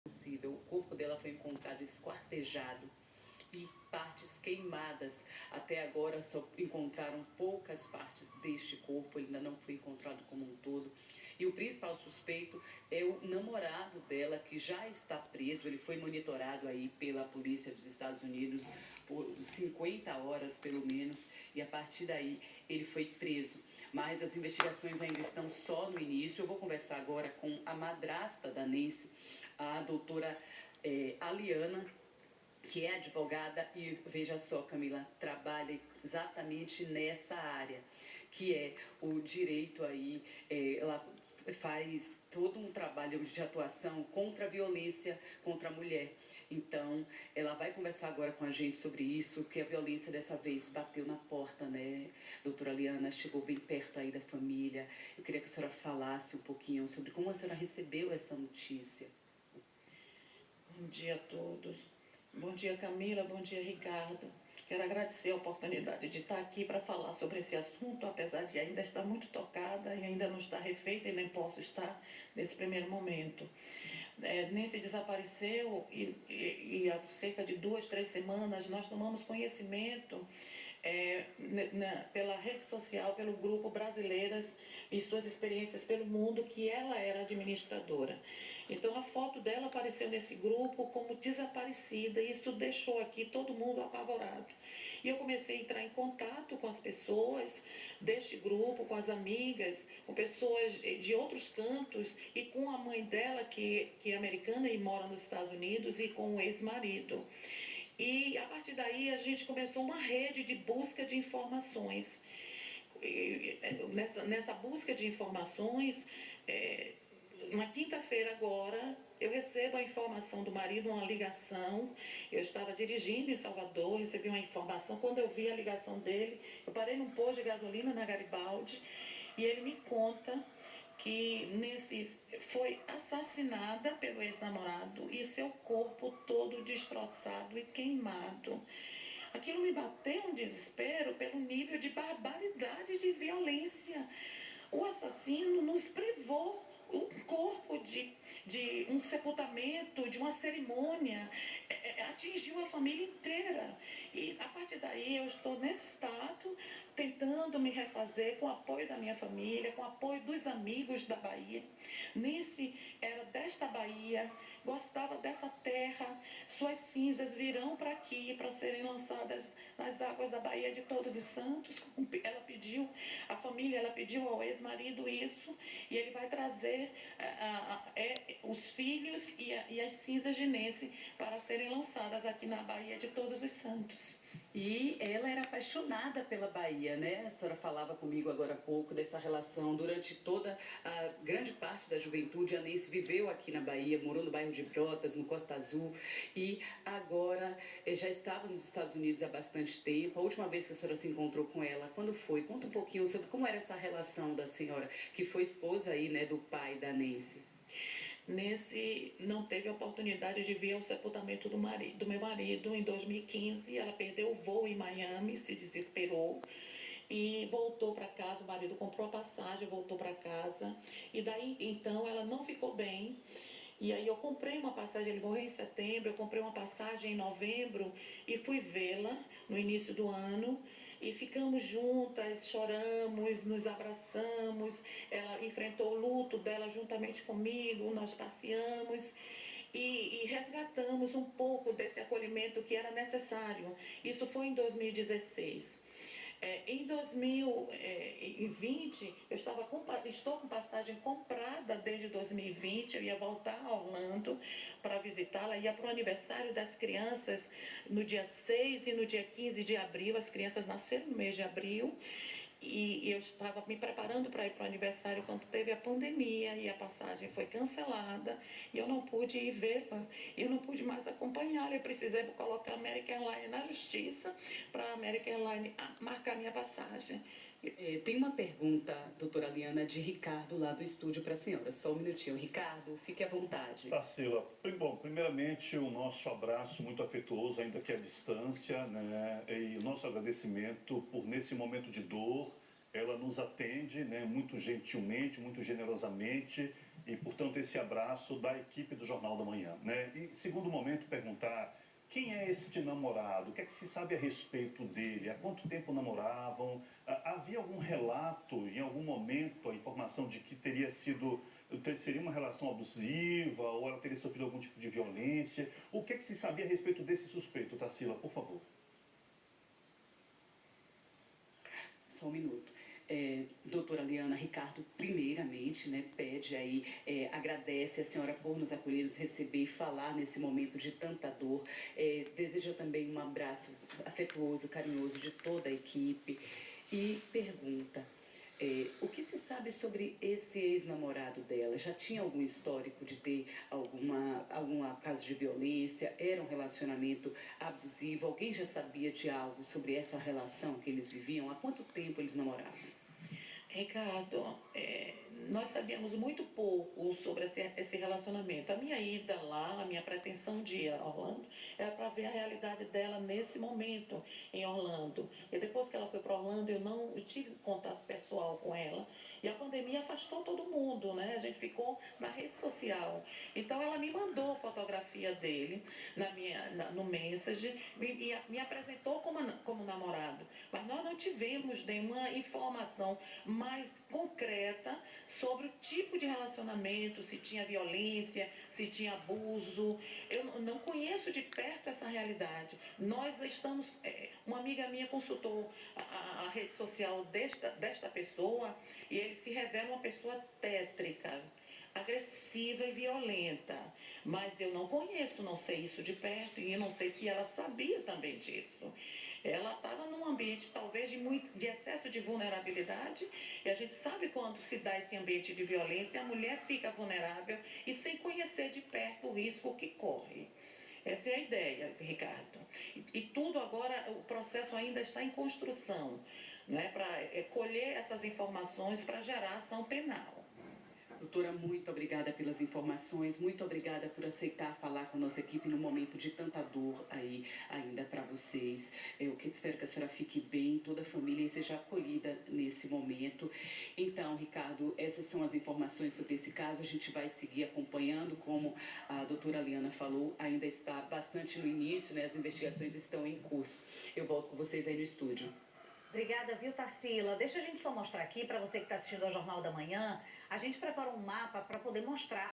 possível. O corpo dela foi encontrado esquartejado e partes queimadas. Até agora só encontraram poucas partes deste corpo, ele ainda não foi encontrado como um todo. E o principal suspeito é o namorado dela, que já está preso. Ele foi monitorado aí pela polícia dos Estados Unidos por 50 horas, pelo menos, e a partir daí ele foi preso. Mas as investigações ainda estão só no início. Eu vou conversar agora com a madrasta da Nancy, a doutora Aliana, que é advogada e, veja só, Camila, trabalha exatamente nessa área, que é o direito aí, ela faz todo um trabalho de atuação contra a violência contra a mulher. Então, ela vai conversar agora com a gente sobre isso, que a violência dessa vez bateu na porta, né? Doutora Liana, chegou bem perto aí da família. Eu queria que a senhora falasse um pouquinho sobre como a senhora recebeu essa notícia. Bom dia a todos. Bom dia, Camila. Bom dia, Ricardo. Quero agradecer a oportunidade de estar aqui para falar sobre esse assunto, apesar de ainda estar muito tocada e ainda não estar refeita e nem posso estar nesse primeiro momento. Nancy desapareceu e há cerca de 2, 3 semanas nós tomamos conhecimento pela rede social, pelo grupo Brasileiras e Suas Experiências pelo Mundo, que ela era administradora. Então a foto dela apareceu nesse grupo como desaparecida e isso deixou aqui todo mundo apavorado. E eu comecei a entrar em contato com as pessoas deste grupo, com as amigas, com pessoas de outros cantos e com a mãe dela, que é americana e mora nos Estados Unidos, e com o ex-marido. E a partir daí a gente começou uma rede de busca de informações. Nessa busca de informações, na quinta-feira agora, eu recebo a informação do marido, uma ligação. Eu estava dirigindo em Salvador, recebi uma informação. Quando eu vi a ligação dele, eu parei num posto de gasolina na Garibaldi e ele me conta que Nancy foi assassinada pelo ex-namorado e seu corpo todo destroçado e queimado. Aquilo me bateu um desespero pelo nível de barbaridade, de violência. O assassino nos privou o corpo de um sepultamento, de uma cerimônia, atingiu a família inteira. E a partir daí eu estou nesse estado, tentando me refazer com o apoio da minha família, com o apoio dos amigos da Bahia. Nancy era desta Bahia, gostava dessa terra, suas cinzas virão para aqui para serem lançadas nas águas da Bahia de Todos os Santos. Ela pediu, a família, ela pediu ao ex-marido isso, e ele vai trazer os filhos e as cinzas de Nancy para serem lançadas aqui na Bahia de Todos os Santos. E ela era apaixonada pela Bahia, né? A senhora falava comigo agora há pouco dessa relação. Durante toda a grande parte da juventude, a Nancy viveu aqui na Bahia, morou no bairro de Brotas, no Costa Azul, e agora já estava nos Estados Unidos há bastante tempo. A última vez que a senhora se encontrou com ela, quando foi? Conta um pouquinho sobre como era essa relação da senhora, que foi esposa aí, né, do pai da Nancy. Nancy não teve a oportunidade de ver o sepultamento do meu marido em 2015. Ela perdeu o voo em Miami, se desesperou e voltou para casa. O marido comprou a passagem, voltou para casa. E daí, então, ela não ficou bem. E aí eu comprei uma passagem, ele morreu em setembro, eu comprei uma passagem em novembro e fui vê-la no início do ano. E ficamos juntas, choramos, nos abraçamos. Ela enfrentou o luto dela juntamente comigo, nós passeamos e resgatamos um pouco desse acolhimento que era necessário. Isso foi em 2016. Em 2020, estou com passagem comprada desde 2020. Eu ia voltar a Orlando para visitá-la. Ia para o aniversário das crianças no dia 6 e no dia 15 de abril. As crianças nasceram no mês de abril. E eu estava me preparando para ir para o aniversário quando teve a pandemia e a passagem foi cancelada e eu não pude ir vê-la, eu não pude mais acompanhá-la. Eu precisei colocar a American Airlines na justiça para a American Airlines marcar minha passagem. Tem uma pergunta, doutora Liana, de Ricardo lá do estúdio para a senhora. Só um minutinho. Ricardo, fique à vontade. Tarsila, bom, primeiramente o nosso abraço muito afetuoso, ainda que à distância, né? E o nosso agradecimento por, nesse momento de dor, ela nos atende, né, muito gentilmente, muito generosamente, E, portanto, esse abraço da equipe do Jornal da Manhã, né? E, segundo momento, perguntar quem é esse namorado, o que é que se sabe a respeito dele, há quanto tempo namoravam, havia algum relato, em algum momento, a informação de que seria uma relação abusiva ou ela teria sofrido algum tipo de violência? O que é que se sabia a respeito desse suspeito, Tarsila, por favor? Só um minuto. Doutora Liana, Ricardo, primeiramente, né, pede aí, agradece a senhora por nos acolher, nos receber e falar nesse momento de tanta dor. Deseja também um abraço afetuoso, carinhoso de toda a equipe e pergunta, o que se sabe sobre esse ex-namorado dela? Já tinha algum histórico de ter algum caso de violência? Era um relacionamento abusivo? Alguém já sabia de algo sobre essa relação que eles viviam? Há quanto tempo eles namoravam? Ricardo, nós sabíamos muito pouco sobre esse relacionamento. A minha ida lá, a minha pretensão de ir a Orlando, era para ver a realidade dela nesse momento em Orlando. E depois que ela foi para Orlando, eu tive contato pessoal com ela. E a pandemia afastou todo mundo, né? A gente ficou na rede social. Então ela me mandou fotografia dele no Message e me apresentou como namorado. Mas nós não tivemos nenhuma informação mais concreta sobre o tipo de relacionamento, se tinha violência, se tinha abuso. Eu não conheço de perto essa realidade. Nós estamos... Uma amiga minha consultou a rede social desta pessoa e ele se revela uma pessoa tétrica, agressiva e violenta. Mas eu não conheço, não sei isso de perto e eu não sei se ela sabia também disso. Ela estava num ambiente talvez de excesso de vulnerabilidade e a gente sabe quando se dá esse ambiente de violência, a mulher fica vulnerável e sem conhecer de perto o risco que corre. Essa é a ideia, Ricardo. E tudo agora, o processo ainda está em construção, né, para colher essas informações para gerar ação penal. Doutora, muito obrigada pelas informações, muito obrigada por aceitar falar com a nossa equipe num momento de tanta dor aí ainda para vocês. Eu espero que a senhora fique bem, toda a família seja acolhida nesse momento. Então, Ricardo, essas são as informações sobre esse caso. A gente vai seguir acompanhando, como a doutora Liana falou, ainda está bastante no início, né? As investigações estão em curso. Eu volto com vocês aí no estúdio. Obrigada, viu, Tarsila? Deixa a gente só mostrar aqui, para você que está assistindo ao Jornal da Manhã, a gente preparou um mapa para poder mostrar